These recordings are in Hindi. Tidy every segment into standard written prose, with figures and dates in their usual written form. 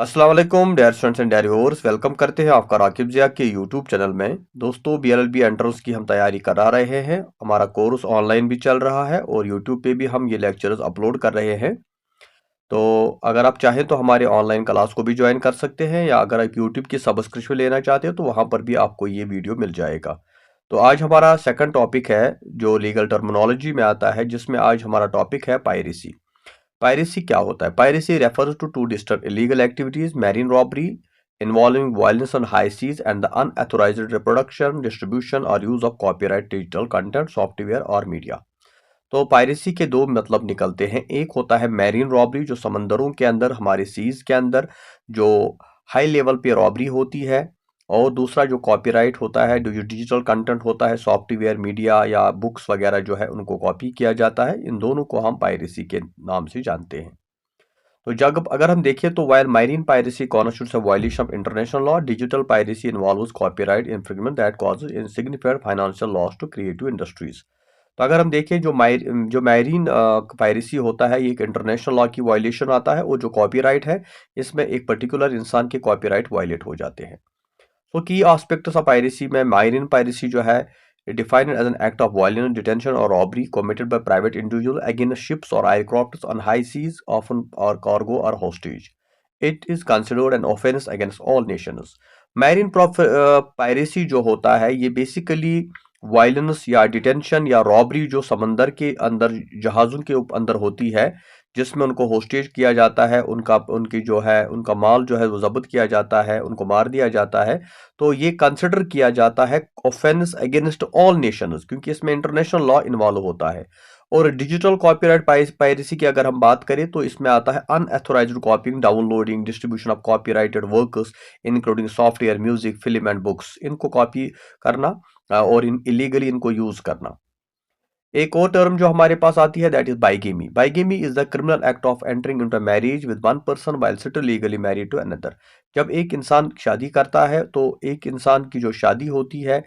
अस्सलाम वालेकुम dear students and dear viewers, welcome करते हैं आपका राकिब जिया के यूट्यूब चैनल में। दोस्तों, बीएलएलबी एंट्रेंस की हम तैयारी करा रहे हैं। हमारा कोर्स ऑनलाइन भी चल रहा है और यूट्यूब पे भी हम ये लेक्चर्स अपलोड कर रहे हैं। तो अगर आप चाहें तो हमारे ऑनलाइन क्लास को भी ज्वाइन कर सकते हैं, या अगर आप यूट्यूब की सब्सक्रिप्शन लेना चाहते हो तो वहां पर भी आपको ये वीडियो मिल जाएगा। तो आज हमारा सेकंड टॉपिक है जो लीगल टर्मिनोलॉजी में आता है, जिसमें आज हमारा टॉपिक है पायरेसी। पायरेसी क्या होता है? Piracy refers to two distinct illegal activities: marine robbery involving violence on high seas and the unauthorized reproduction, distribution or use of copyright digital content, software और मीडिया। तो पायरेसी के दो मतलब निकलते हैं। एक होता है मैरीन रॉबरी, जो समंदरों के अंदर, हमारे सीज के अंदर जो हाई लेवल पे रॉबरी होती है। और दूसरा जो कॉपीराइट होता है, जो डिजिटल कंटेंट होता है, सॉफ्टवेयर, मीडिया या बुक्स वगैरह जो है उनको कॉपी किया जाता है। इन दोनों को हम पायरेसी के नाम से जानते हैं। तो जब अगर हम देखें तो while mining piracy constitutes a violation of international law, digital piracy involves copyright infringement that causes insignificant financial loss to creative industries. तो अगर हम देखें जो मैरीन पायरेसी होता है, ये एक इंटरनेशनल लॉ की वायलेशन आता है, और जो कॉपीराइट है इसमें एक पर्टिकुलर इंसान के कॉपीराइट वायलेट हो जाते हैं। तो की एस्पेक्ट्स ऑफ पायरेसी में माइनिंग पायरेसी जो है defined as an act of violence, detention और robbery committed by private individual against ships और aircrafts on high seas often और कार्गो और hostage. It is considered an offence against all nations. Marine piracy जो होता है ये बेसिकली वायलेंस या डिटेंशन या रॉबरी जो समंदर के अंदर जहाज़ों के अंदर होती है, जिसमें उनको होस्टेज किया जाता है, उनकी जो है उनका माल जो है वो जब्त किया जाता है, उनको मार दिया जाता है। तो ये कंसिडर किया जाता है ऑफेंस अगेंस्ट ऑल नेशंस, क्योंकि इसमें इंटरनेशनल लॉ इन्वॉल्व होता है। और डिजिटल कॉपीराइट पायरेसी की अगर हम बात करें तो इसमें आता है unauthorised कॉपिंग, downloading, distribution of copyrighted works including software, music, film and books, इनको कॉपी करना और इलीगली इनको यूज करना। एक और टर्म जो हमारे पास आती है that is bigamy. Bigamy is the criminal act of entering into marriage with one person while still legally married to another. जब एक इंसान शादी करता है तो एक इंसान की जो शादी होती है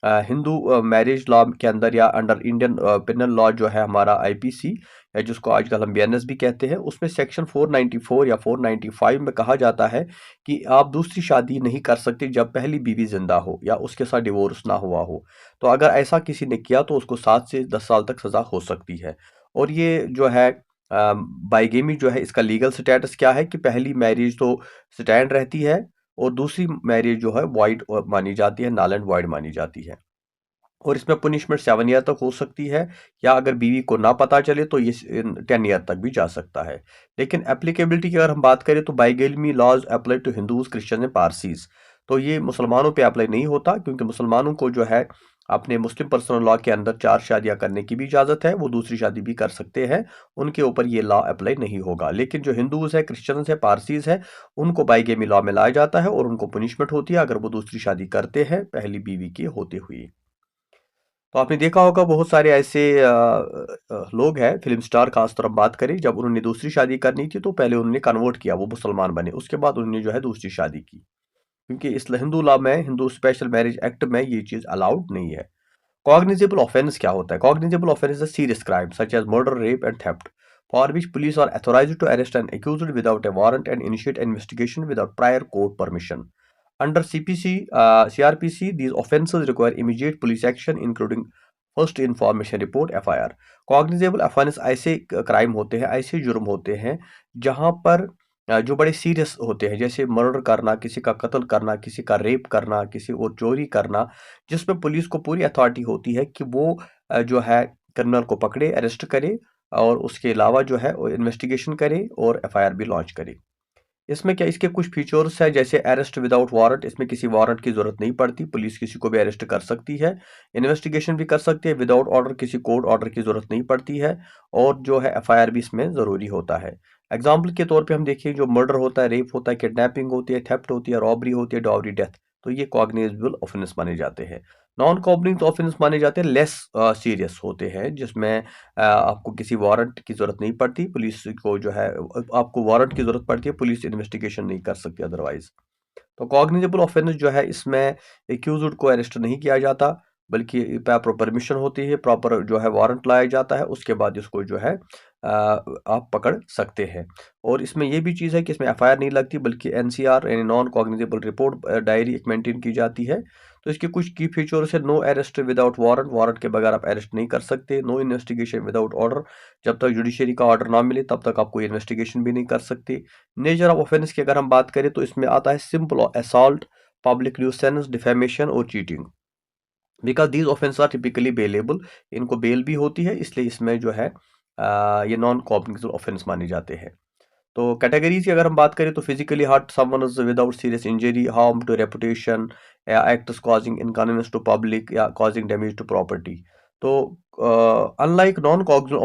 हिंदू मैरिज लॉ के अंदर या अंडर इंडियन पिनल लॉ जो है हमारा आईपीसी, या जिसको आजकल हम बीएनएस भी कहते हैं, उसमें सेक्शन 494 या 495 में कहा जाता है कि आप दूसरी शादी नहीं कर सकते जब पहली बीवी जिंदा हो या उसके साथ डिवोर्स ना हुआ हो। तो अगर ऐसा किसी ने किया तो उसको 7 से 10 साल तक सजा हो सकती है। और ये जो है बाइगेमी जो है, इसका लीगल स्टेटस क्या है कि पहली मैरिज तो स्टैंड रहती है और दूसरी मैरिज जो है वाइड मानी जाती है, नल एंड वाइड मानी जाती है। और इसमें पनिशमेंट 7 ईयर तक हो सकती है, या अगर बीवी को ना पता चले तो ये 10 ईयर तक भी जा सकता है। लेकिन एप्लीकेबिलिटी की अगर हम बात करें तो bigamy laws apply to Hindus, Christian and Parsis. तो ये मुसलमानों पे अप्लाई नहीं होता, क्योंकि मुसलमानों को जो है अपने मुस्लिम पर्सनल लॉ के अंदर 4 शादियां करने की भी इजाजत है, वो दूसरी शादी भी कर सकते हैं, उनके ऊपर ये लॉ अप्लाई नहीं होगा। लेकिन जो हिंदूज है, क्रिश्चियंस है, पारसीज है, उनको बाइगेमी लॉ में लाया जाता है और उनको पनिशमेंट होती है अगर वो दूसरी शादी करते हैं पहली बीवी की होते हुए। तो आपने देखा होगा बहुत सारे ऐसे लोग हैं, फिल्म स्टार खास तौर पर बात करें, जब उन्होंने दूसरी शादी करनी थी तो पहले उन्होंने कन्वर्ट किया, वो मुसलमान बने, उसके बाद उन्होंने जो है दूसरी शादी की, क्योंकि इस हिंदू लॉ में, हिंदू स्पेशल मैरिज एक्ट में ये चीज अलाउड नहीं है। कॉग्निजेबल ऑफेंस क्या होता है? Cognizable offence is a serious crime such as murder, rape and theft for which police are authorised to arrest an accused without a warrant and initiate investigation without prior court permission. Under CRPC, these offences require immediate police action, including first information report FIR. Cognizable offence ऐसे क्राइम होते हैं, ऐसे जुर्म होते हैं जहां पर जो बड़े सीरियस होते हैं, जैसे मर्डर करना, किसी का कत्ल करना, किसी का रेप करना, किसी और चोरी करना, जिसमें पुलिस को पूरी अथॉरिटी होती है कि वो जो है क्रिमिनल को पकड़े, अरेस्ट करे, और उसके अलावा जो है वो इन्वेस्टिगेशन करे और एफआईआर भी लॉन्च करे। इसमें क्या, इसके कुछ फीचर्स है, जैसे अरेस्ट विदाउट वारंट, इसमें किसी वारंट की जरूरत नहीं पड़ती, पुलिस किसी को भी अरेस्ट कर सकती है, इन्वेस्टिगेशन भी कर सकती है विदाउट ऑर्डर, किसी कोर्ट ऑर्डर की जरूरत नहीं पड़ती है, और जो है एफआईआर भी इसमें जरूरी होता है। एग्जाम्पल के तौर पे हम देखिए, जो मर्डर होता है, रेप होता है, किडनैपिंग होती है, थेफ्ट होती है, रॉबरी होती है, डॉवरी डेथ, तो ये कॉग्निजेबल ऑफेंस माने जाते हैं। नॉन कॉग्निजेबल ऑफेंस माने जाते हैं लेस सीरियस होते हैं, जिसमें आपको किसी वारंट की जरूरत नहीं पड़ती, पुलिस को जो है आपको वारंट की जरूरत पड़ती है, पुलिस इन्वेस्टिगेशन नहीं कर सकती अदरवाइज। तो कॉग्निजेबल ऑफेंस जो है, इसमें एक्यूज्ड को अरेस्ट नहीं किया जाता, बल्कि प्रॉपर परमिशन होती है, प्रॉपर जो है वारंट लाया जाता है, उसके बाद इसको जो है आप पकड़ सकते हैं। और इसमें ये भी चीज़ है कि इसमें एफआईआर नहीं लगती, बल्कि एनसीआर यानी नॉन कॉग्निजेबल रिपोर्ट डायरी एक मेंटेन की जाती है। तो इसके कुछ की फीचर्स है: no arrest without warrant, warrant के बगैर आप अरेस्ट नहीं कर सकते; नो इन्वेस्टिगेशन विदाउट ऑर्डर, जब तक जुडिशरी का ऑर्डर ना मिले तब तक आप कोई इन्वेस्टिगेशन भी नहीं कर सकते। नेचर ऑफ ऑफेंस की अगर हम बात करें तो इसमें आता है simple assault, public nuisance, defamation और cheating. Because these offence are typically bailable, इनको बेल भी होती है, इसलिए इसमें जो है ये नॉन कॉग्निजेबल ऑफेंस माने जाते हैं। तो कैटेगरीज की अगर हम बात करें तो physically hurt someone without serious injury, harm to reputation, या acts causing inconvenience to public, या कॉजिंग डैमेज टू प्रॉपर्टी। तो unlike non cognizable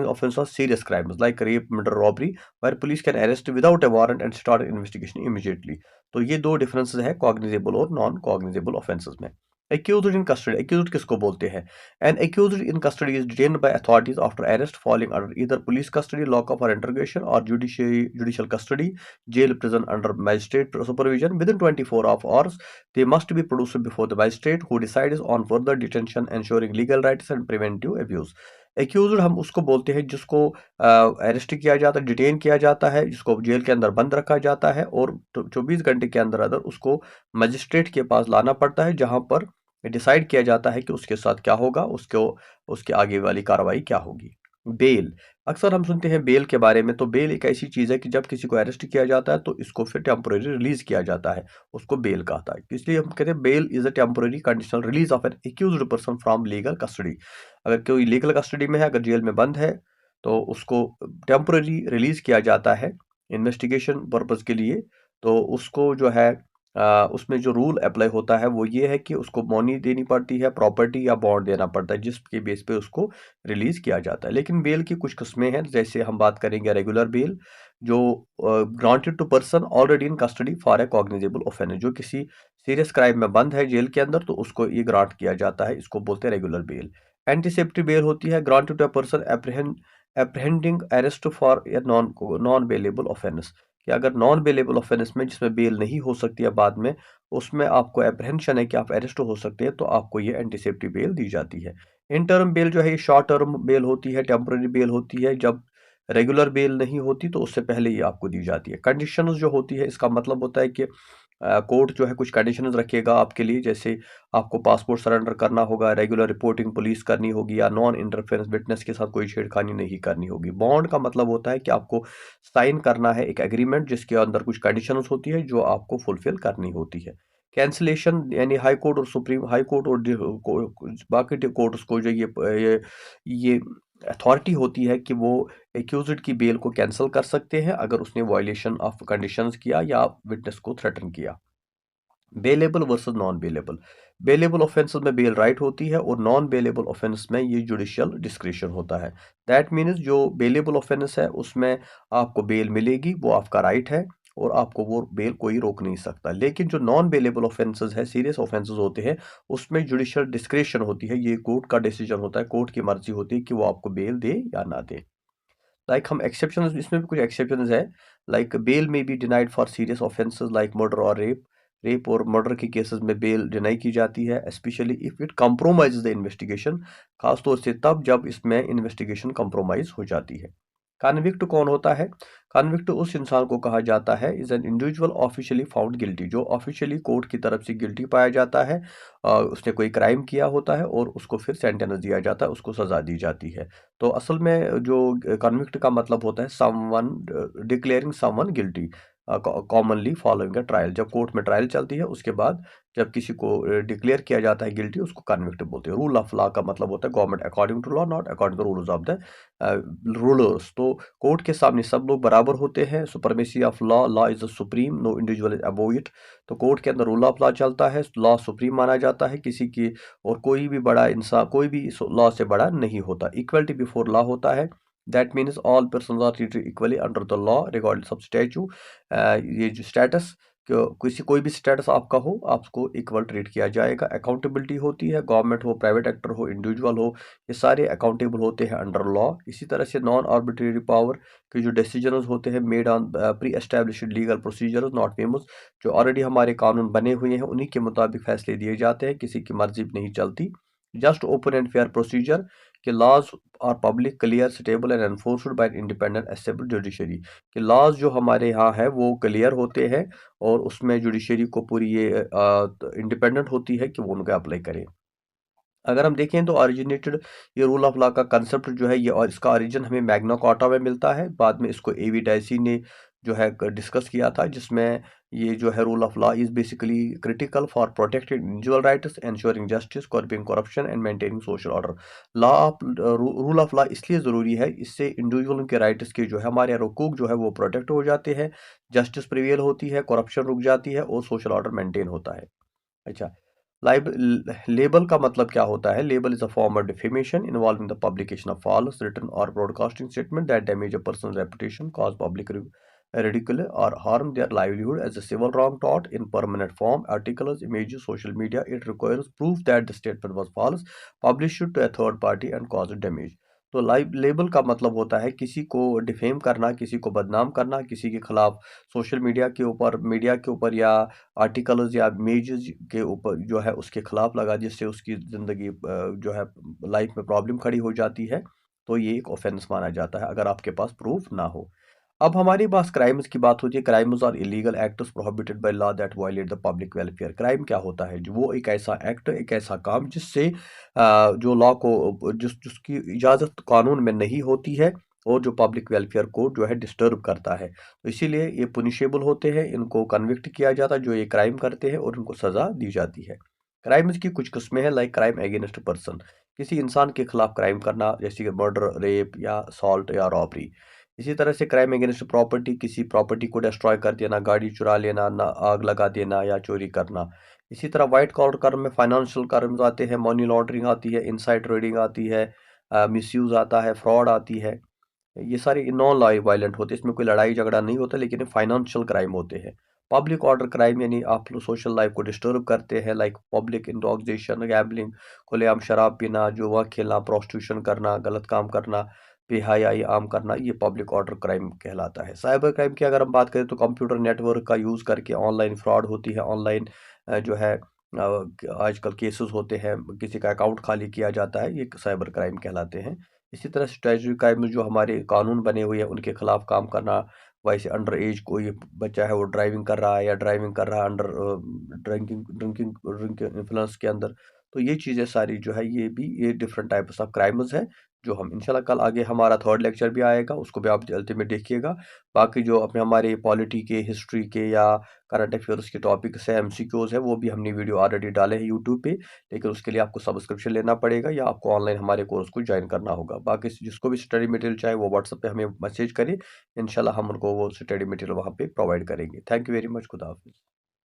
offences are serious crimes like rape, murder, robbery, where police can arrest without a warrant and start investigation immediately. तो ये दो डिफरेंसेस है कॉग्निजेबल और नॉन कॉग्निजेबल ऑफेंसेस में। एक्यूज्ड इन कस्टडी, एक्यूज्ड किसको बोलते हैं? An accused in custody is detained by authorities after arrest falling under either police custody, lockup और इंटरोगेशन, और judicial custody, jail, prison under magistrate supervision within 24 hours. They must be produced before the magistrate who decides on further detention, ensuring legal rights and preventive abuse. Accused हम उसको बोलते हैं जिसको अरेस्ट किया जाता है, डिटेन किया जाता है, जिसको जेल के अंदर बंद रखा जाता है, और 24 घंटे के अंदर अंदर उसको मजिस्ट्रेट के पास लाना पड़ता है, जहां पर डिसाइड किया जाता है कि उसके साथ क्या होगा, उसको उसके आगे वाली कार्रवाई क्या होगी। बेल, अक्सर हम सुनते हैं बेल के बारे में। तो बेल एक ऐसी चीज़ है कि जब किसी को अरेस्ट किया जाता है तो इसको फिर टेम्पोररी रिलीज किया जाता है, उसको बेल कहता है। इसलिए हम कहते हैं bail is a temporary conditional release of an accused person from legal custody. अगर कोई लीगल कस्टडी में है, अगर जेल में बंद है, तो उसको टेम्पोररी रिलीज किया जाता है इन्वेस्टिगेशन पर्पज के लिए। तो उसको जो है उसमें जो रूल अप्लाई होता है वो ये है कि उसको मनी देनी पड़ती है, प्रॉपर्टी या बॉन्ड देना पड़ता है, जिसके बेस पे उसको रिलीज किया जाता है। लेकिन बेल की कुछ किस्में हैं, जैसे हम बात करेंगे रेगुलर बेल, जो granted to person already in custody for a cognizable offence, जो किसी सीरियस क्राइम में बंद है जेल के अंदर, तो उसको ये ग्रांट किया जाता है, इसको बोलते हैं रेगुलर बेल। एंटीसेप्टिव बेल होती है granted to a person apprehending arrest for a non bailable offence, कि अगर नॉन बेलेबल ऑफेंस में जिसमें बेल नहीं हो सकती है बाद में, उसमें आपको एप्रहेंशन है कि आप अरेस्ट हो सकते हैं, तो आपको ये एंटीसेप्टिव बेल दी जाती है। इंटर्म बेल जो है ये शॉर्ट टर्म बेल होती है, टेम्पररी बेल होती है, जब रेगुलर बेल नहीं होती तो उससे पहले ये आपको दी जाती है। कंडीशंस जो होती है, इसका मतलब होता है कि कोर्ट जो है कुछ कंडीशंस रखेगा आपके लिए, जैसे आपको पासपोर्ट सरेंडर करना होगा, रेगुलर रिपोर्टिंग पुलिस करनी होगी, या नॉन इंटरफेरेंस विटनेस के साथ कोई छेड़खानी नहीं करनी होगी। बॉन्ड का मतलब होता है कि आपको साइन करना है एक एग्रीमेंट, जिसके अंदर कुछ कंडीशंस होती है जो आपको फुलफिल करनी होती है। कैंसिलेशन, यानी हाई कोर्ट और सुप्रीम हाई कोर्ट और बाकी कोर्ट्स को जो ये अथॉरिटी होती है कि वो एक्यूज्ड की बेल को कैंसिल कर सकते हैं अगर उसने वायलेशन ऑफ कंडीशंस किया या विटनेस को थ्रेटन किया। Bailable versus non bailable, bailable offences में बेल राइट होती है, और नॉन बेलेबल ऑफेंस में ये जुडिशियल डिस्क्रिशन होता है। दैट मीन्स जो बेलेबल ऑफेंस है उसमें आपको बेल मिलेगी, वो आपका राइट है, और आपको वो बेल कोई रोक नहीं सकता। लेकिन जो नॉन बेलेबल ऑफेंसेस है, सीरियस ऑफेंसेस होते हैं, उसमें जुडिशियल डिस्क्रिशन होती है, ये कोर्ट का डिसीजन होता है, कोर्ट की मर्जी होती है कि वो आपको बेल दे या ना दे। लाइक हम एक्सेप्शन, इसमें भी कुछ एक्सेप्शन है, लाइक बेल में be denied for serious offences like murder और रेप। रेप और मर्डर के केसेस में बेल डिनाई की जाती है, specially if it compromise the investigation, खासतौर से तब जब इसमें इन्वेस्टिगेशन कंप्रोमाइज हो जाती है। कन्विक्ट कौन होता है? कन्विक्ट उस इंसान को कहा जाता है, is an individual officially found guilty, जो ऑफिशियली कोर्ट की तरफ से गिल्टी पाया जाता है, उसने कोई क्राइम किया होता है, और उसको फिर सेंटेंस दिया जाता है, उसको सजा दी जाती है। तो असल में जो कन्विक्ट का मतलब होता है someone declaring someone guilty, commonly following a trial. जब कोर्ट में ट्रायल चलती है उसके बाद जब किसी को डिक्लेयर किया जाता है गिल्टी, उसको कन्विक्ट बोलते हैं। रूल ऑफ लॉ का मतलब होता है government according to law, not according to rules of the rulers. तो कोर्ट के सामने सब लोग बराबर होते हैं, supremacy of law, law is the supreme, no individual is above it. तो कोर्ट के अंदर रूल ऑफ लॉ चलता है, लॉ सुप्रीम माना जाता है किसी की, और कोई भी बड़ा इंसान कोई भी लॉ से बड़ा नहीं होता। इक्वलिटी बिफोर लॉ होता है, that means all persons are treated equally under the law regardless of statue, ये जो स्टेटस। किसी कोई भी स्टेटस आपका हो, आपको इक्वल ट्रीट किया जाएगा। अकाउंटेबिलिटी होती है, गवर्नमेंट हो, प्राइवेट एक्टर हो, इंडिविजुअल हो, ये सारे अकाउंटेबल होते हैं अंडर लॉ। इसी तरह से नॉन आर्बिट्रेरी पावर के जो डिसीजंस होते हैं made on pre established legal procedures not famous, जो ऑलरेडी हमारे कानून बने हुए हैं उन्हीं के मुताबिक फैसले दिए जाते हैं, किसी की मर्जी नहीं चलती। Just open and fair procedure के laws are public, clear, stable and enforced by independent established judiciary. कि लॉज जो हमारे यहाँ है वो क्लियर होते हैं और उसमें जुडिशरी को पूरी ये इंडिपेंडेंट होती है कि वो उनका अप्लाई करें। अगर हम देखें तो ओरिजिनेटेड ये रूल ऑफ लॉ का कंसेप्ट जो है ये, और इसका ओरिजिन हमें मैग्ना कार्टा में मिलता है। बाद में इसको एवी डाइसी ने जो है डिस्कस किया था, जिसमें ये जो है rule of law is basically critical for protecting individual rights, ensuring justice, curbing corruption and maintaining social order. Law of rule of law इसलिए ज़रूरी है, इससे इंडिविजुअल के राइट्स के जो है हमारे हकूक जो है वो प्रोटेक्ट हो जाते हैं, जस्टिस प्रिवेल होती है, करप्शन रुक जाती है और सोशल ऑर्डर मेंटेन होता है। अच्छा, लाइब लेबल का मतलब क्या होता है? Libel is a form of defamation involving the publication of false written और broadcasting statement that damage a person reputation, cause public ridicule or harm their livelihood as a civil wrong taught in permanent form, articles, images, social media. It requires proof that the statement was false, published to a third party and caused damage. तो लाइव लेबल का मतलब होता है किसी को डिफेम करना, किसी को बदनाम करना, किसी के खिलाफ सोशल मीडिया के ऊपर या आर्टिकल्स या इमेजेस के ऊपर जो है उसके खिलाफ लगा, जिससे उसकी ज़िंदगी जो है लाइफ में प्रॉब्लम खड़ी हो जाती है, तो ये एक ऑफेंस माना जाता है अगर आपके पास प्रूफ ना हो। अब हमारी पास क्राइम्स की बात होती है। क्राइम्स और illegal acts prohibited by law that violate the public welfare. Crime क्या होता है? जो वो एक ऐसा एक्ट, एक ऐसा काम जिससे जो लॉ को जिसकी इजाज़त कानून में नहीं होती है और जो पब्लिक वेलफेयर को जो है डिस्टर्ब करता है, तो इसीलिए ये पुनिशेबल होते हैं, इनको कन्विक्ट किया जाता है जो ये क्राइम करते हैं और इनको सज़ा दी जाती है। क्राइम्स की कुछ किस्में हैं, लाइक क्राइम अगेंस्ट पर्सन, किसी इंसान के खिलाफ क्राइम करना, जैसे कि मर्डर, रेप या असॉल्ट या रॉबरी। इसी तरह से क्राइम अगेंस्ट प्रॉपर्टी, किसी प्रॉपर्टी को डिस्ट्रॉय कर देना, गाड़ी चुरा लेना, ना आग लगा देना या चोरी करना। इसी तरह वाइट कॉलर क्राइम में फाइनेंशियल क्राइम्स आते हैं, मनी लॉन्ड्रिंग आती है, इनसाइड ट्रेडिंग आती है, मिसयूज आता है, फ्रॉड आती है। ये सारे नॉन वायलेंट होते हैं, इसमें कोई लड़ाई झगड़ा नहीं होता, लेकिन फाइनेंशियल क्राइम होते हैं। पब्लिक ऑर्डर क्राइम यानी आप सोशल लाइफ को डिस्टर्ब करते हैं, लाइक पब्लिक इंटॉक्सिकेशन, गैम्बलिंग, खुलेआम शराब पीना, जुआ खेलना, प्रोस्टिट्यूशन करना, गलत काम करना, बेहयाई आम करना, ये पब्लिक ऑर्डर क्राइम कहलाता है। साइबर क्राइम की अगर हम बात करें तो कंप्यूटर नेटवर्क का यूज़ करके ऑनलाइन फ्रॉड होती है, ऑनलाइन जो है आजकल केसेस होते हैं, किसी का अकाउंट खाली किया जाता है, ये साइबर क्राइम कहलाते हैं। इसी तरह स्ट्रेटजी क्राइम में जो हमारे कानून बने हुए हैं उनके खिलाफ काम करना, वैसे अंडर एज कोई बच्चा है वो ड्राइविंग कर रहा है या ड्राइविंग कर रहा है under drinking drinking drinking influence के अंदर, तो ये चीज़ें सारी जो है ये डिफरेंट टाइप्स ऑफ क्राइम्स है, जो हम इंशाल्लाह कल आगे हमारा थर्ड लेक्चर भी आएगा, उसको भी आप जल्दी में देखिएगा। बाकी जो अपने हमारे पॉलिटी के, हिस्ट्री के या करंट अफेयर्स के टॉपिक्स है, एमसीक्यूज है, वो भी हमने वीडियो ऑलरेडी डाले हैं यूट्यूब पे, लेकिन उसके लिए आपको सब्सक्रिप्शन लेना पड़ेगा या आपको ऑनलाइन हमारे कोर्स को ज्वाइन करना होगा। बाकी जिसको भी स्टडी मटेरियल चाहिए वो व्हाट्सएप पे हमें मैसेज करें, इंशाल्लाह हम उनको वो स्टडी मटेरियल वहाँ पे प्रोवाइड करेंगे। Thank you very much. खुदा हाफिज़।